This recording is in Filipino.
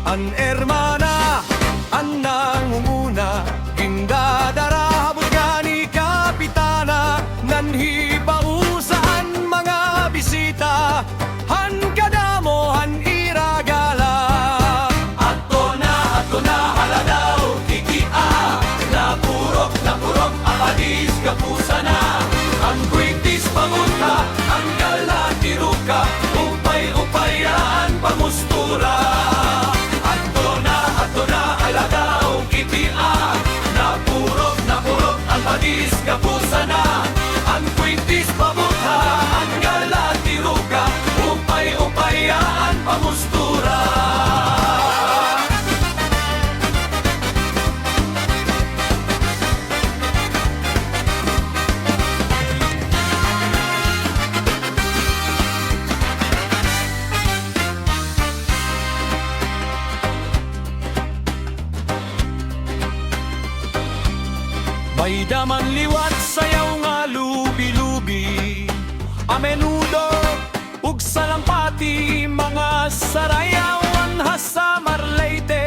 An hermana, an nangunguna, gindadara habot nga ni kapitana, nanhi pausaan mga bisita, han kadamo han iragala. Ato na haladaw kikia, napurok apadis kapusa na, ang kwintis pamunta, ang gala tiruka, upay-upayaan pamustura. Apadis kapusa na, ang kwintis pamunta, ang gala tiruka, upay-upayaan pamustura. May daman liwat sayaw nga lubi-lubi, a menudo ug salampati, mga sarayawan hasa Marleyte.